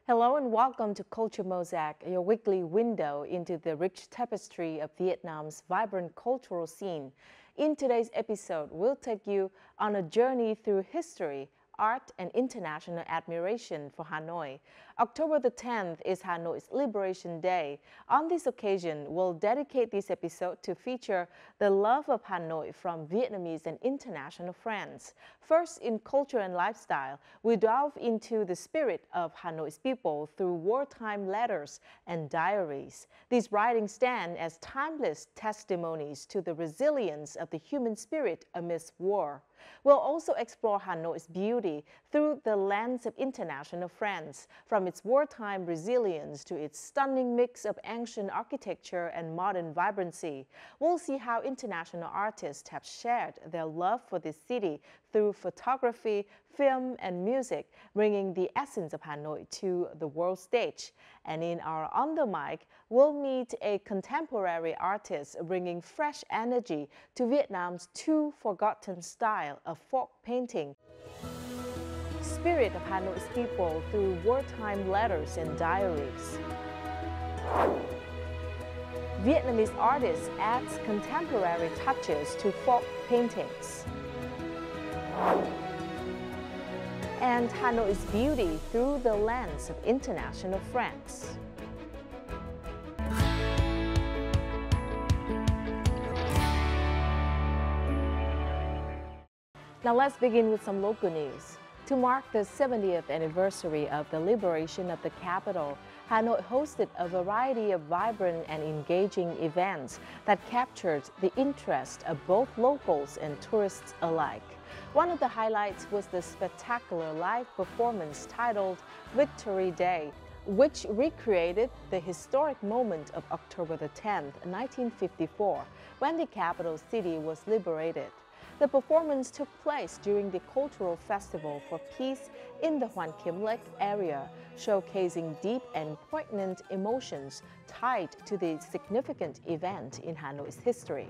Hello and welcome to Culture Mosaic, your weekly window into the rich tapestry of Vietnam's vibrant cultural scene. In today's episode, we'll take you on a journey through history, art, and international admiration for Hanoi. October the 10th is Hanoi's Liberation Day. On this occasion, we'll dedicate this episode to feature the love of Hanoi from Vietnamese and international friends. First, in culture and lifestyle, we delve into the spirit of Hanoi's people through wartime letters and diaries. These writings stand as timeless testimonies to the resilience of the human spirit amidst war. We'll also explore Hanoi's beauty through the lens of international friends, from its wartime resilience to its stunning mix of ancient architecture and modern vibrancy. We'll see how international artists have shared their love for this city through photography, film, and music, bringing the essence of Hanoi to the world stage. And in our On the Mic, we'll meet a contemporary artist bringing fresh energy to Vietnam's too forgotten style of folk painting. Spirit of Hanoi's people through wartime letters and diaries. Vietnamese artist adds contemporary touches to folk paintings. And Hanoi's beauty through the lens of international friends. Now let's begin with some local news. To mark the 70th anniversary of the liberation of the capital, Hanoi hosted a variety of vibrant and engaging events that captured the interest of both locals and tourists alike. One of the highlights was the spectacular live performance titled Victory Day, which recreated the historic moment of October the 10th, 1954, when the capital city was liberated. The performance took place during the Cultural Festival for Peace in the Hoàn Kiếm Lake area, showcasing deep and poignant emotions tied to the significant event in Hanoi's history.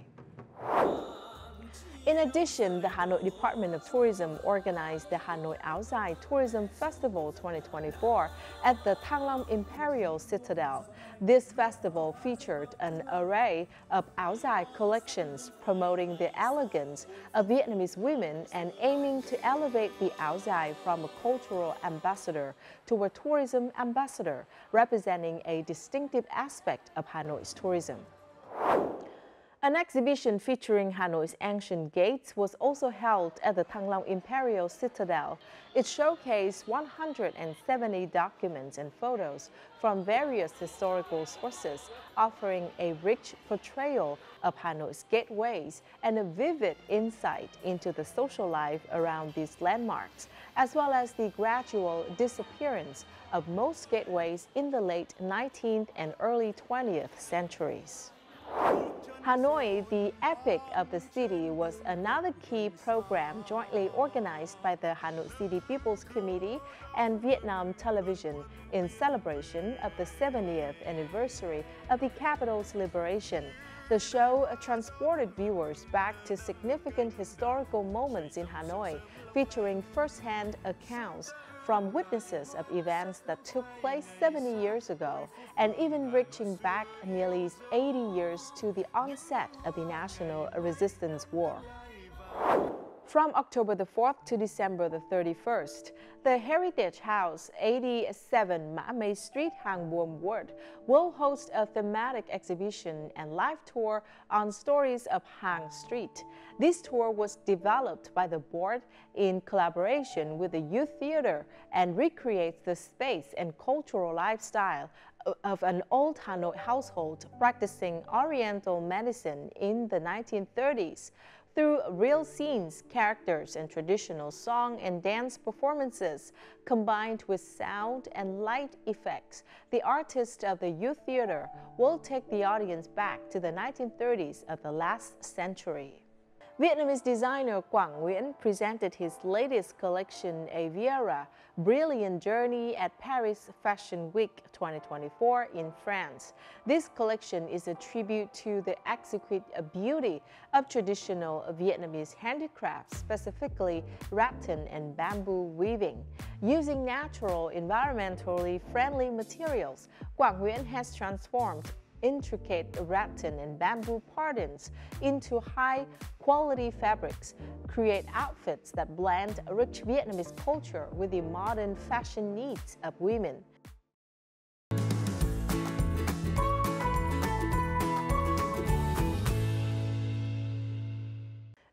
In addition, the Hanoi Department of Tourism organized the Hanoi Áo Dài Tourism Festival 2024 at the Thăng Long Imperial Citadel. This festival featured an array of áo dài collections promoting the elegance of Vietnamese women and aiming to elevate the áo dài from a cultural ambassador to a tourism ambassador, representing a distinctive aspect of Hanoi's tourism. An exhibition featuring Hanoi's ancient gates was also held at the Thăng Long Imperial Citadel. It showcased 170 documents and photos from various historical sources, offering a rich portrayal of Hanoi's gateways and a vivid insight into the social life around these landmarks, as well as the gradual disappearance of most gateways in the late 19th and early 20th centuries. Hanoi, the epic of the city, was another key program jointly organized by the Hanoi City People's Committee and Vietnam Television in celebration of the 70th anniversary of the capital's liberation. The show transported viewers back to significant historical moments in Hanoi, featuring first-hand accounts from witnesses of events that took place 70 years ago, and even reaching back nearly 80 years to the onset of the National Resistance War. From October the 4th to December the 31st, the Heritage House, 87 Mã Mây Street, Hàng Buồm Ward, will host a thematic exhibition and live tour on stories of Hàng Street. This tour was developed by the board in collaboration with the Youth Theater and recreates the space and cultural lifestyle of an old Hanoi household practicing Oriental medicine in the 1930s. Through real scenes, characters, and traditional song and dance performances, combined with sound and light effects, the artists of the Youth Theater will take the audience back to the 1930s of the last century. Vietnamese designer Quang Nguyen presented his latest collection, A Viera, Brilliant Journey at Paris Fashion Week 2024 in France. This collection is a tribute to the exquisite beauty of traditional Vietnamese handicrafts, specifically rattan and bamboo weaving. Using natural, environmentally friendly materials, Quang Nguyen has transformed intricate rattan and bamboo patterns into high-quality fabrics, create outfits that blend rich Vietnamese culture with the modern fashion needs of women.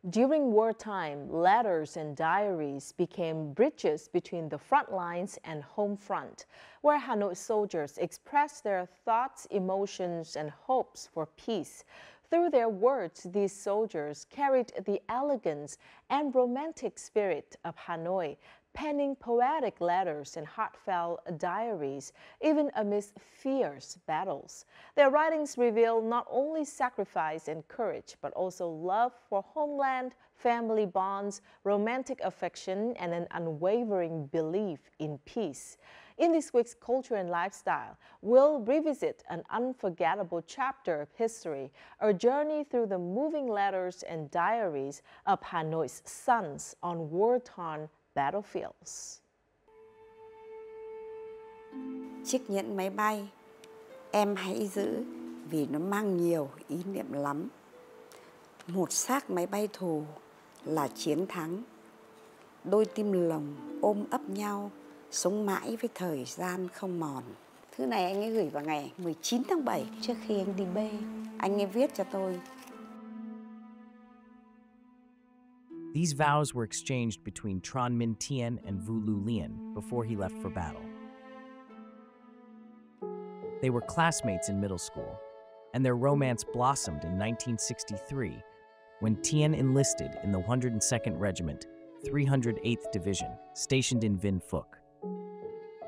During wartime, letters and diaries became bridges between the front lines and home front, where Hanoi soldiers expressed their thoughts, emotions, and hopes for peace. Through their words, these soldiers carried the elegance and romantic spirit of Hanoi, penning poetic letters and heartfelt diaries, even amidst fierce battles. Their writings reveal not only sacrifice and courage, but also love for homeland, family bonds, romantic affection, and an unwavering belief in peace. In this week's Culture and Lifestyle, we'll revisit an unforgettable chapter of history, a journey through the moving letters and diaries of Hanoi's sons on war-torn battlefields. Chiếc nhẫn máy bay em hãy giữ vì nó mang nhiều ý niệm lắm. Một xác máy bay thù là chiến thắng. Đôi tim lồng ôm ấp nhau, sống mãi với thời gian không mòn. Thư này anh ấy gửi vào ngày 19 tháng 7 trước khi anh đi bê. Anh ấy viết cho tôi. These vows were exchanged between Tran Minh Tien and Vu Lu Lien before he left for battle. They were classmates in middle school, and their romance blossomed in 1963 when Tien enlisted in the 102nd Regiment, 308th Division, stationed in Vinh Phuc.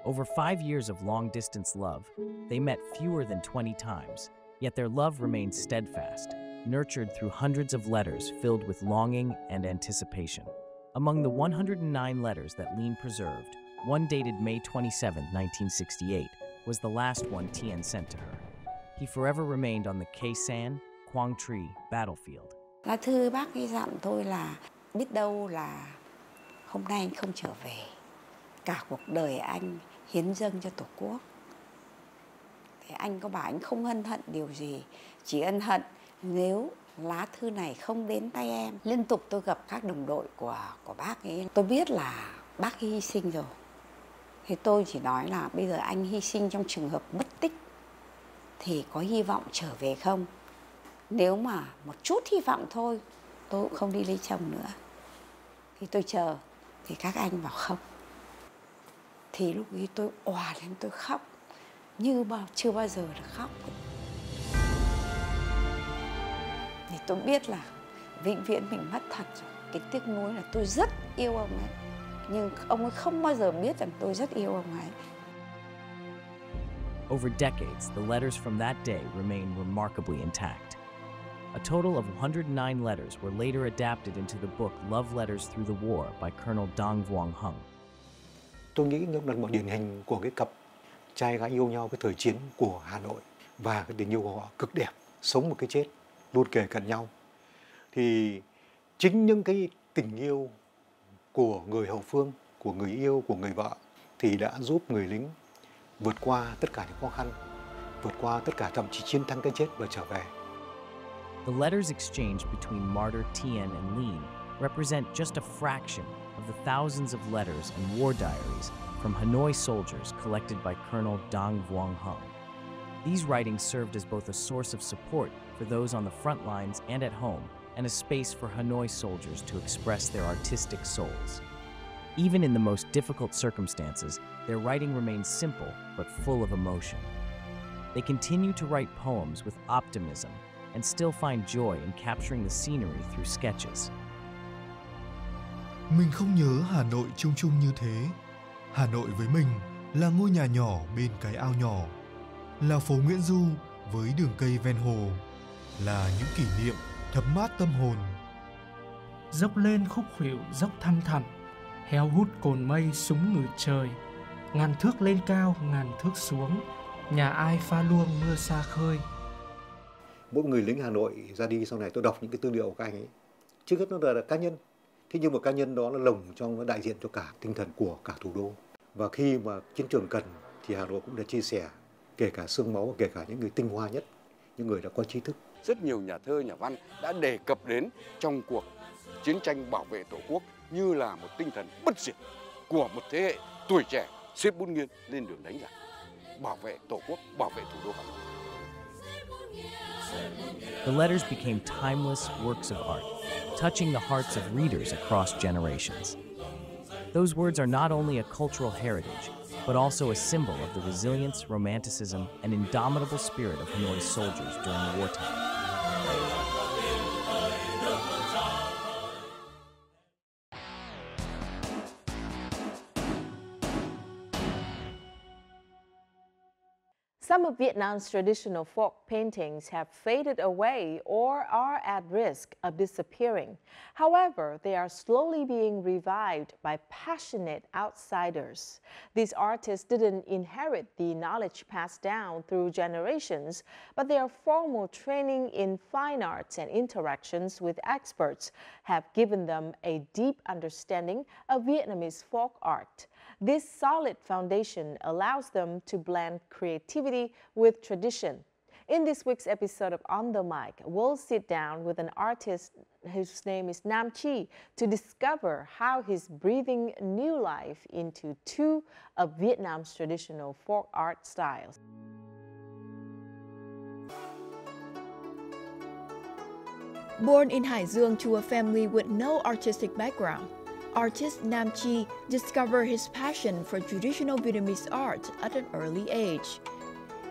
Over 5 years of long-distance love, they met fewer than 20 times, yet their love remained steadfast, nurtured through hundreds of letters filled with longing and anticipation. Among the 109 letters that Lien preserved, one dated May 27, 1968, was the last one Tien sent to her. He forever remained on the Khe San, Quang Tri battlefield. Lá thư bác ấy dặn tôi là biết đâu là hôm nay anh không trở về. Cả cuộc đời anh hiến dâng cho Tổ quốc. Thì anh có bảo anh không ân hận điều gì, chỉ ân hận nếu lá thư này không đến tay em. Liên tục tôi gặp các đồng đội của bác ấy. Tôi biết là bác hy sinh rồi. Thì tôi chỉ nói là bây giờ anh hy sinh trong trường hợp mất tích thì có hy vọng trở về không? Nếu mà một chút hy vọng thôi, tôi cũng không đi lấy chồng nữa. Thì tôi chờ, thì các anh bảo không. Thì lúc ấy tôi òa lên, tôi khóc như chưa bao giờ được khóc. Thì tôi biết là vĩnh viễn mình mất thật rồi. Cái tiếc nuối là tôi rất yêu ông ấy. Nhưng ông ấy không bao giờ biết rằng tôi rất yêu ông ấy. Over decades, the letters from that day remain remarkably intact. A total of 109 letters were later adapted into the book Love Letters Through the War by Colonel Dong Vuong Hung. Tôi nghĩ nó là một điển hình của cái cặp trai gái yêu nhau cái thời chiến của Hà Nội, và cái tình yêu của họ cực đẹp, sống một cái chết luôn kề cận nhau. Thì chính những cái tình yêu của người hậu phương, của người yêu, của người vợ thì đã giúp người lính vượt qua tất cả những khó khăn, vượt qua tất cả, thậm chí chiến thắng cái chết và trở về. The letters exchanged between martyr Tien and Lien represent just a fraction of the thousands of letters and war diaries from Hanoi soldiers collected by Colonel Dong Vuong Hung. These writings served as both a source of support for those on the front lines and at home, and a space for Hanoi soldiers to express their artistic souls. Even in the most difficult circumstances, their writing remains simple but full of emotion. They continue to write poems with optimism and still find joy in capturing the scenery through sketches. Mình không nhớ Hà Nội chung chung như thế. Hà Nội với mình là ngôi nhà nhỏ bên cái ao nhỏ, là phố Nguyễn Du với đường cây ven hồ, là những kỷ niệm thấm mát tâm hồn. dốc lên khúc khuỷu dốc thăm thẳm, heo hút cồn mây súng ngử trời, ngàn thước lên cao ngàn thước xuống, nhà ai pha luông mưa xa khơi. Mỗi người lính Hà Nội ra đi sau này tôi đọc những cái tư liệu của các anh ấy, trước hết nó là cá nhân, thế nhưng mà cá nhân đó là lồng trong, nó đại diện cho cả tinh thần của cả thủ đô. Và khi mà chiến trường cần thì Hà Nội cũng đã chia sẻ, kể cả xương máu, kể cả những người tinh hoa nhất, những người đã có trí thức. Rất nhiều nhà thơ, nhà văn đã đề cập đến trong cuộc chiến tranh bảo vệ Tổ quốc như là một tinh thần bất diệt của một thế hệ tuổi trẻ xếp bút nghiêng lên đường đánh giặc, bảo vệ Tổ quốc, bảo vệ thủ đô Hà Nội. The letters became timeless works of art, touching the hearts of readers across generations. Those words are not only a cultural heritage, but also a symbol of the resilience, romanticism, and indomitable spirit of Hanoi's soldiers during wartime. Some of Vietnam's traditional folk paintings have faded away or are at risk of disappearing. However, they are slowly being revived by passionate outsiders. These artists didn't inherit the knowledge passed down through generations, but their formal training in fine arts and interactions with experts have given them a deep understanding of Vietnamese folk art. This solid foundation allows them to blend creativity with tradition. In this week's episode of On the Mic, we'll sit down with an artist whose name is Nam Chi to discover how he's breathing new life into two of Vietnam's traditional folk art styles. Born in Hải Dương to a family with no artistic background, artist Nam Chi discovered his passion for traditional Vietnamese art at an early age.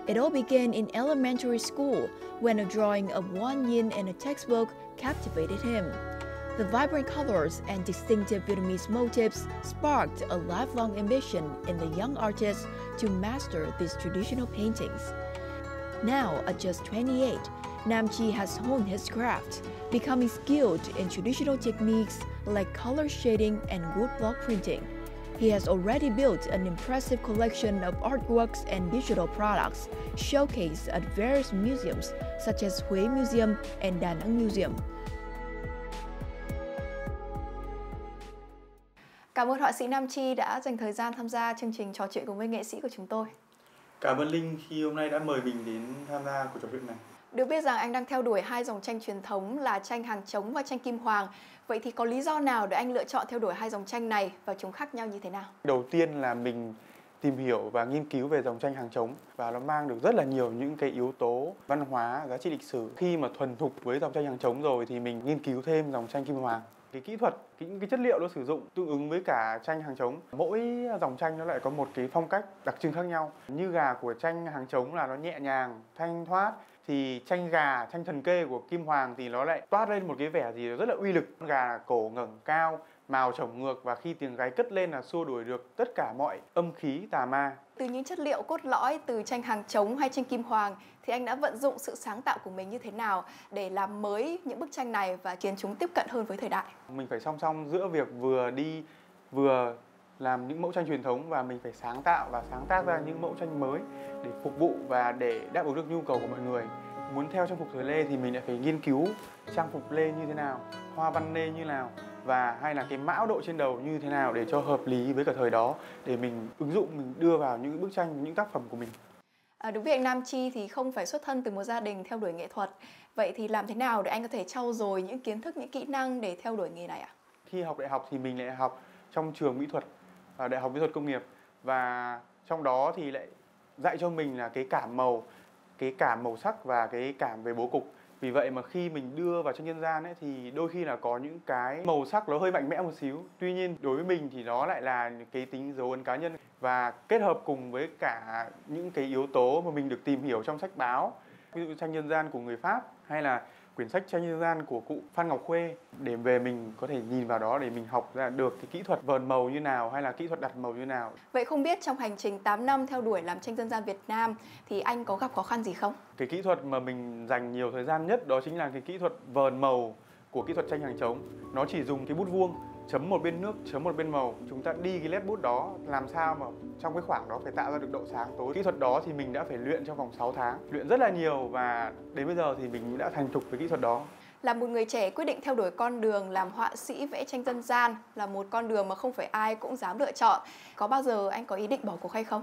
It all began in elementary school when a drawing of one yin in a textbook captivated him. The vibrant colors and distinctive Vietnamese motifs sparked a lifelong ambition in the young artist to master these traditional paintings. Now, at just 28, Nam Chi has honed his craft, becoming skilled in traditional techniques like color shading and woodblock printing. He has already built an impressive collection of artworks and digital products showcased at various museums such as Huế Museum and Da Nang Museum. Cảm ơn họa sĩ Nam Chi đã dành thời gian tham gia chương trình trò chuyện cùng với nghệ sĩ của chúng tôi. Cảm ơn Linh khi hôm nay đã mời mình đến tham gia cuộc trò chuyện này. Được biết rằng anh đang theo đuổi hai dòng tranh truyền thống là tranh Hàng Trống và tranh Kim Hoàng. Vậy thì có lý do nào để anh lựa chọn theo đuổi hai dòng tranh này và chúng khác nhau như thế nào? Đầu tiên là mình tìm hiểu và nghiên cứu về dòng tranh Hàng Trống và nó mang được rất là nhiều những cái yếu tố văn hóa, giá trị lịch sử. Khi mà thuần thục với dòng tranh Hàng Trống rồi thì mình nghiên cứu thêm dòng tranh Kim Hoàng. Cái kỹ thuật, những cái chất liệu nó sử dụng tương ứng với cả tranh Hàng Trống. Mỗi dòng tranh nó lại có một cái phong cách đặc trưng khác nhau. Như gà của tranh Hàng Trống là nó nhẹ nhàng, thanh thoát. Thì tranh gà, tranh thần kê của Kim Hoàng thì nó lại toát lên một cái vẻ gì rất là uy lực. Gà cổ ngẩng cao, màu chổng ngược và khi tiếng gáy cất lên là xua đuổi được tất cả mọi âm khí tà ma. Từ những chất liệu cốt lõi từ tranh Hàng Trống hay tranh Kim Hoàng thì anh đã vận dụng sự sáng tạo của mình như thế nào để làm mới những bức tranh này và khiến chúng tiếp cận hơn với thời đại? Mình phải song song giữa việc vừa đi vừa làm những mẫu tranh truyền thống và mình phải sáng tạo và sáng tác ra những mẫu tranh mới để phục vụ và để đáp ứng được nhu cầu của mọi người. Muốn theo trang phục thời Lê thì mình lại phải nghiên cứu trang phục Lê như thế nào, hoa văn Lê như nào và hay là cái mão độ trên đầu như thế nào để cho hợp lý với cả thời đó để mình ứng dụng, mình đưa vào những bức tranh, những tác phẩm của mình. Đúng với anh Nam Chi thì không phải xuất thân từ một gia đình theo đuổi nghệ thuật. Vậy thì làm thế nào để anh có thể trau dồi những kiến thức, những kỹ năng để theo đuổi nghề này ạ? Khi học đại học thì mình lại học trong trường mỹ thuật, Đại học Mỹ thuật Công nghiệp và trong đó thì lại dạy cho mình là cái cảm màu sắc và cái cảm về bố cục. Vì vậy mà khi mình đưa vào tranh dân gian ấy, thì đôi khi là có những cái màu sắc nó hơi mạnh mẽ một xíu. Tuy nhiên đối với mình thì nó lại là cái tính dấu ấn cá nhân và kết hợp cùng với cả những cái yếu tố mà mình được tìm hiểu trong sách báo. Ví dụ tranh dân gian của người Pháp hay là quyển sách tranh dân gian của cụ Phan Ngọc Khuê để về mình có thể nhìn vào đó để mình học ra được cái kỹ thuật vờn màu như nào hay là kỹ thuật đặt màu như nào. Vậy không biết trong hành trình 8 năm theo đuổi làm tranh dân gian Việt Nam thì anh có gặp khó khăn gì không? Cái kỹ thuật mà mình dành nhiều thời gian nhất đó chính là cái kỹ thuật vờn màu của kỹ thuật tranh hàng trống. Nó chỉ dùng cái bút vuông, chấm một bên nước, chấm một bên màu. Chúng ta đi cái nét bút đó làm sao mà trong cái khoảng đó phải tạo ra được độ sáng tối. Kỹ thuật đó thì mình đã phải luyện trong vòng 6 tháng, luyện rất là nhiều và đến bây giờ thì mình đã thành thục với kỹ thuật đó. Là một người trẻ quyết định theo đuổi con đường làm họa sĩ vẽ tranh dân gian là một con đường mà không phải ai cũng dám lựa chọn. Có bao giờ anh có ý định bỏ cuộc hay không?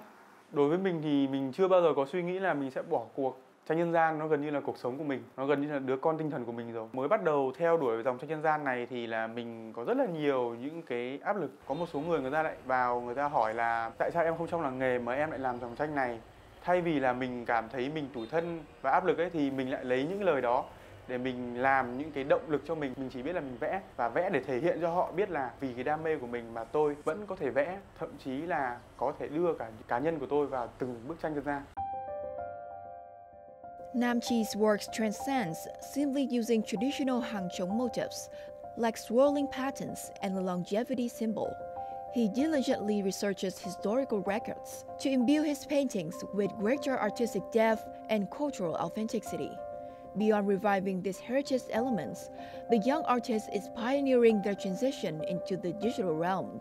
Đối với mình thì mình chưa bao giờ có suy nghĩ là mình sẽ bỏ cuộc. Tranh dân gian nó gần như là cuộc sống của mình, nó gần như là đứa con tinh thần của mình rồi. Mới bắt đầu theo đuổi dòng tranh dân gian này thì là mình có rất là nhiều những cái áp lực. Có một số người ta lại vào, người ta hỏi là tại sao em không trong làng nghề mà em lại làm dòng tranh này. Thay vì là mình cảm thấy mình tủi thân và áp lực ấy thì mình lại lấy những lời đó để mình làm những cái động lực cho mình. Mình chỉ biết là mình vẽ và vẽ để thể hiện cho họ biết là vì cái đam mê của mình mà tôi vẫn có thể vẽ, thậm chí là có thể đưa cả cá nhân của tôi vào từng bức tranh dân gian. Nam Chi's works transcends simply using traditional Hàng Trống motifs like swirling patterns and a longevity symbol. He diligently researches historical records to imbue his paintings with greater artistic depth and cultural authenticity. Beyond reviving these heritage elements, the young artist is pioneering their transition into the digital realm.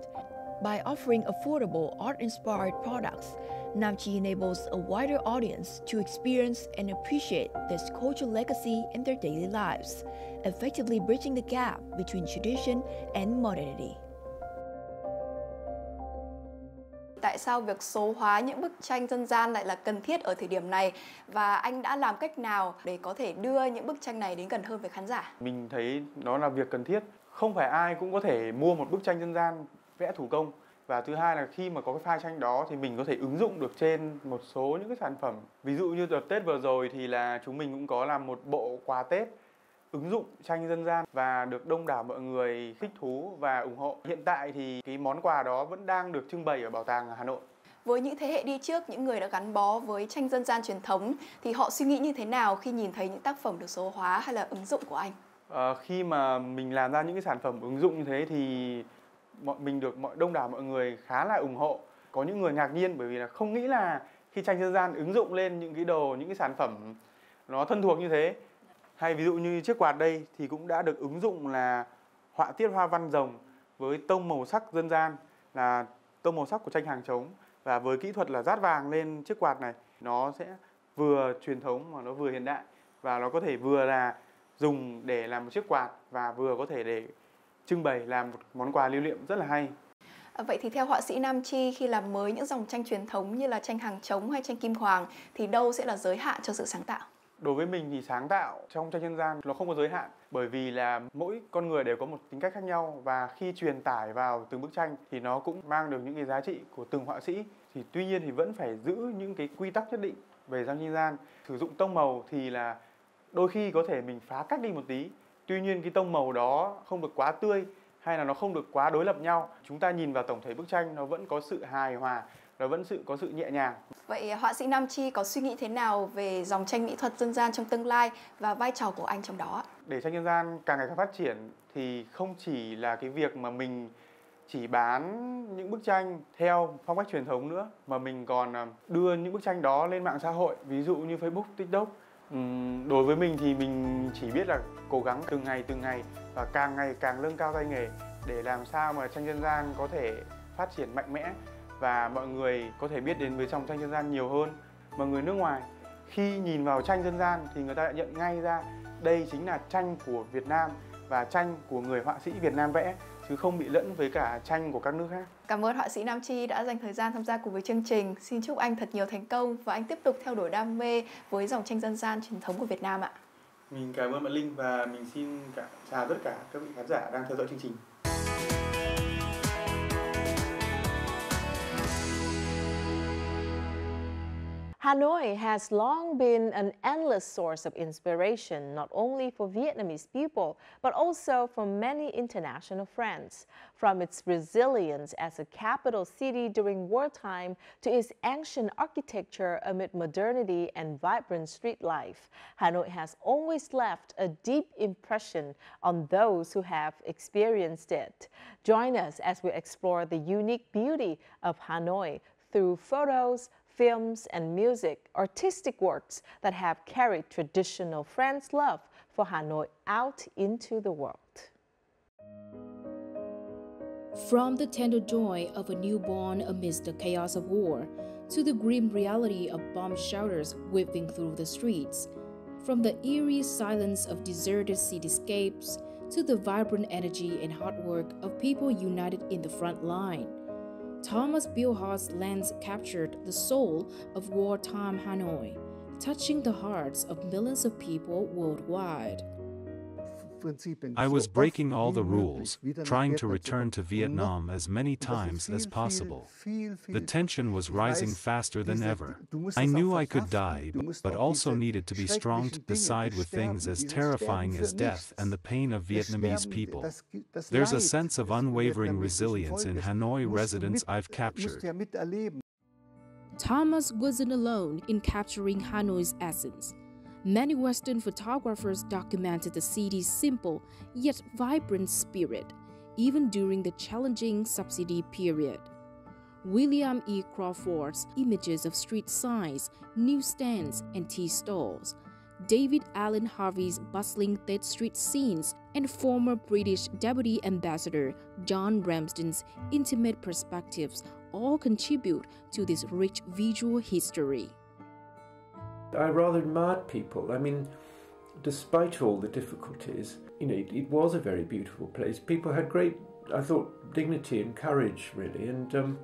By offering affordable art-inspired products, Nam Chi enables a wider audience to experience and appreciate this cultural legacy in their daily lives, effectively bridging the gap between tradition and modernity. Tại sao việc số hóa những bức tranh dân gian lại là cần thiết ở thời điểm này và anh đã làm cách nào để có thể đưa những bức tranh này đến gần hơn với khán giả? Mình thấy nó là việc cần thiết. Không phải ai cũng có thể mua một bức tranh dân gian vẽ thủ công. Và thứ hai là khi mà có cái file tranh đó thì mình có thể ứng dụng được trên một số những cái sản phẩm. Ví dụ như đợt Tết vừa rồi thì là chúng mình cũng có làm một bộ quà Tết ứng dụng tranh dân gian và được đông đảo mọi người thích thú và ủng hộ. Hiện tại thì cái món quà đó vẫn đang được trưng bày ở Bảo tàng Hà Nội. Với những thế hệ đi trước, những người đã gắn bó với tranh dân gian truyền thống thì họ suy nghĩ như thế nào khi nhìn thấy những tác phẩm được số hóa hay là ứng dụng của anh? Khi mà mình làm ra những cái sản phẩm ứng dụng như thế thì mình được đông đảo mọi người khá là ủng hộ. Có những người ngạc nhiên bởi vì là không nghĩ là khi tranh dân gian ứng dụng lên những cái đồ, những cái sản phẩm nó thân thuộc như thế. Hay ví dụ như chiếc quạt đây thì cũng đã được ứng dụng là họa tiết hoa văn rồng với tông màu sắc dân gian là tông màu sắc của tranh hàng trống, và với kỹ thuật là dát vàng lên chiếc quạt này, nó sẽ vừa truyền thống mà nó vừa hiện đại, và nó có thể vừa là dùng để làm một chiếc quạt và vừa có thể để trưng bày làm một món quà lưu niệm rất là hay. Vậy thì theo họa sĩ Nam Chi, khi làm mới những dòng tranh truyền thống như là tranh Hàng Trống hay tranh Kim Hoàng thì đâu sẽ là giới hạn cho sự sáng tạo? Đối với mình thì sáng tạo trong tranh dân gian nó không có giới hạn, bởi vì là mỗi con người đều có một tính cách khác nhau, và khi truyền tải vào từng bức tranh thì nó cũng mang được những cái giá trị của từng họa sĩ. Thì tuy nhiên thì vẫn phải giữ những cái quy tắc nhất định về tranh dân gian. Sử dụng tông màu thì là đôi khi có thể mình phá cách đi một tí, tuy nhiên cái tông màu đó không được quá tươi hay là nó không được quá đối lập nhau. Chúng ta nhìn vào tổng thể bức tranh nó vẫn có sự hài hòa, nó vẫn có sự nhẹ nhàng. Vậy họa sĩ Nam Chi có suy nghĩ thế nào về dòng tranh mỹ thuật dân gian trong tương lai và vai trò của anh trong đó? Để tranh dân gian càng ngày càng phát triển thì không chỉ là cái việc mà mình chỉ bán những bức tranh theo phong cách truyền thống nữa, mà mình còn đưa những bức tranh đó lên mạng xã hội, ví dụ như Facebook, TikTok. Đối với mình thì mình chỉ biết là cố gắng từng ngày và càng ngày càng nâng cao tay nghề để làm sao mà tranh dân gian có thể phát triển mạnh mẽ và mọi người có thể biết đến với dòng tranh dân gian nhiều hơn. Mà người nước ngoài khi nhìn vào tranh dân gian thì người ta đã nhận ngay ra đây chính là tranh của Việt Nam và tranh của người họa sĩ Việt Nam vẽ, chứ không bị lẫn với cả tranh của các nước khác. Cảm ơn họa sĩ Nam Chi đã dành thời gian tham gia cùng với chương trình. Xin chúc anh thật nhiều thành công và anh tiếp tục theo đuổi đam mê với dòng tranh dân gian truyền thống của Việt Nam ạ. Mình cảm ơn bạn Linh và mình xin chào tất cả các vị khán giả đang theo dõi chương trình. Hanoi has long been an endless source of inspiration, not only for Vietnamese people, but also for many international friends. From its resilience as a capital city during wartime to its ancient architecture amid modernity and vibrant street life, Hanoi has always left a deep impression on those who have experienced it. Join us as we explore the unique beauty of Hanoi through photos, films and music, artistic works that have carried traditional French love for Hanoi out into the world. From the tender joy of a newborn amidst the chaos of war, to the grim reality of bomb shelters whipping through the streets, from the eerie silence of deserted cityscapes to the vibrant energy and hard work of people united in the front line, Thomas Bilhart's lens captured the soul of wartime Hanoi, touching the hearts of millions of people worldwide. I was breaking all the rules, trying to return to Vietnam as many times as possible. The tension was rising faster than ever. I knew I could die, but also needed to be strong to decide with things as terrifying as death and the pain of Vietnamese people. There's a sense of unwavering resilience in Hanoi residents I've captured. Thomas wasn't alone in capturing Hanoi's essence. Many Western photographers documented the city's simple yet vibrant spirit, even during the challenging subsidy period. William E. Crawford's images of street signs, newsstands, and tea stalls, David Allen Harvey's bustling Third Street scenes, and former British Deputy Ambassador John Ramsden's intimate perspectives all contribute to this rich visual history. I rather admired people. I mean, despite all the difficulties, it was a very beautiful place. People had great, I thought, dignity and courage, really, and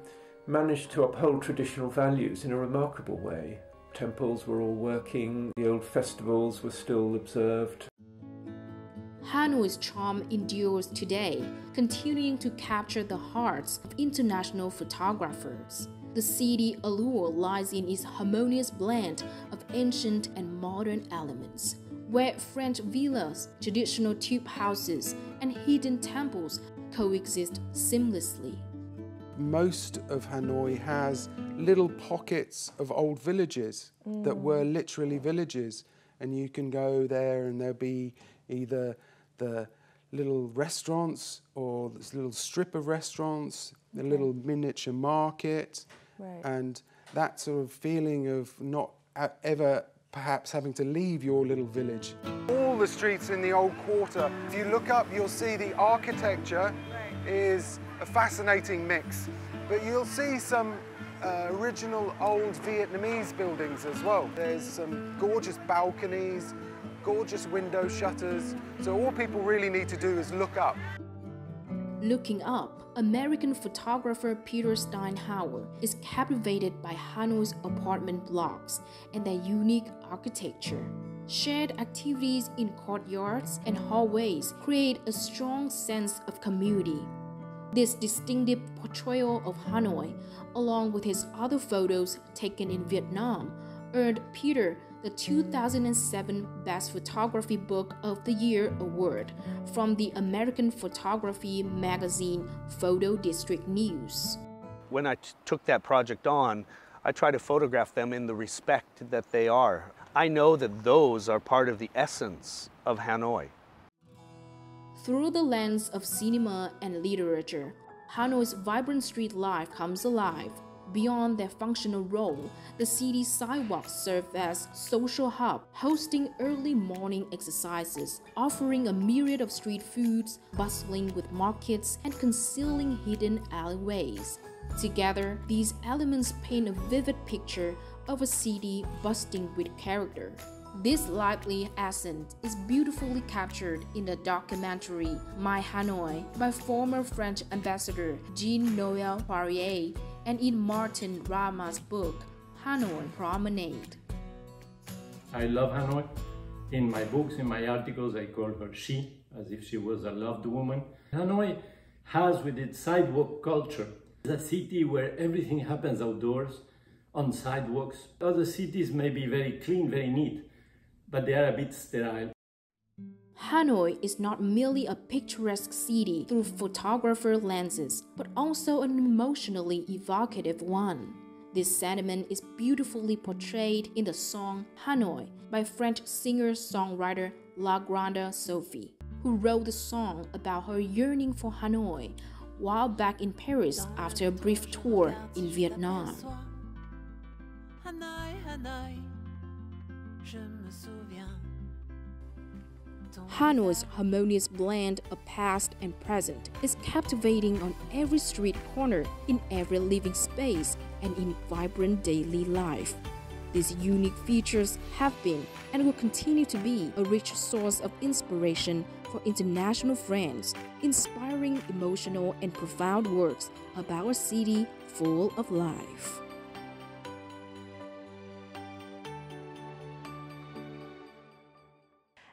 managed to uphold traditional values in a remarkable way. Temples were all working, the old festivals were still observed. Hanoi's charm endures today, continuing to capture the hearts of international photographers. The city allure lies in its harmonious blend of ancient and modern elements, where French villas, traditional tube houses, and hidden temples coexist seamlessly. Most of Hanoi has little pockets of old villages that were literally villages, and you can go there and there'll be either the little restaurants or this little strip of restaurants, the little miniature market. Right. And that sort of feeling of not ever perhaps having to leave your little village. All the streets in the old quarter, if you look up, you'll see the architecture is a fascinating mix. But you'll see some original old Vietnamese buildings as well. There's some gorgeous balconies, gorgeous window shutters. So all people really need to do is look up. Looking up, American photographer Peter Steinhauer is captivated by Hanoi's apartment blocks and their unique architecture. Shared activities in courtyards and hallways create a strong sense of community. This distinctive portrayal of Hanoi, along with his other photos taken in Vietnam, earned Peter the 2007 Best Photography Book of the Year award from the American photography magazine Photo District News. When I took that project on, I try to photograph them in the respect that they are. I know that those are part of the essence of Hanoi. Through the lens of cinema and literature, Hanoi's vibrant street life comes alive. Beyond their functional role, the city's sidewalks serve as social hub, hosting early morning exercises, offering a myriad of street foods, bustling with markets, and concealing hidden alleyways. Together, these elements paint a vivid picture of a city bursting with character. This lively accent is beautifully captured in the documentary My Hanoi by former French ambassador Jean-Noël Poirier and in Martin Rama's book, Hanoi Promenade. I love Hanoi. In my books, in my articles, I call her she, as if she was a loved woman. Hanoi has, with its sidewalk culture, a city where everything happens outdoors, on sidewalks. Other cities may be very clean, very neat, but they are a bit sterile. Hanoi is not merely a picturesque city through photographer lenses, but also an emotionally evocative one. This sentiment is beautifully portrayed in the song Hanoi by French singer-songwriter La Grande Sophie, who wrote the song about her yearning for Hanoi while back in Paris after a brief tour in Vietnam. Hanoi's harmonious blend of past and present is captivating on every street corner, in every living space, and in vibrant daily life. These unique features have been and will continue to be a rich source of inspiration for international friends, inspiring emotional and profound works about a city full of life.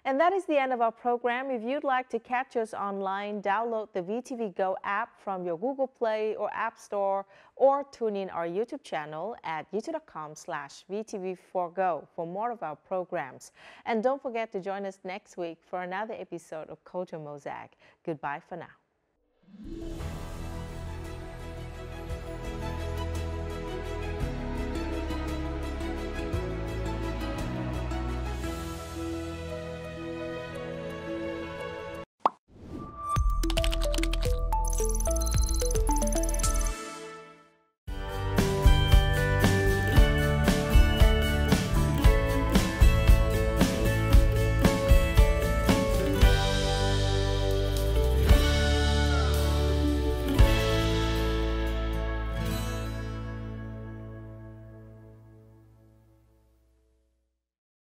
And that is the end of our program. If you'd like to catch us online, download the VTV Go app from your Google Play or App Store, or tune in our YouTube channel at youtube.com/VTV4Go for more of our programs. And don't forget to join us next week for another episode of Culture Mosaic. Goodbye for now.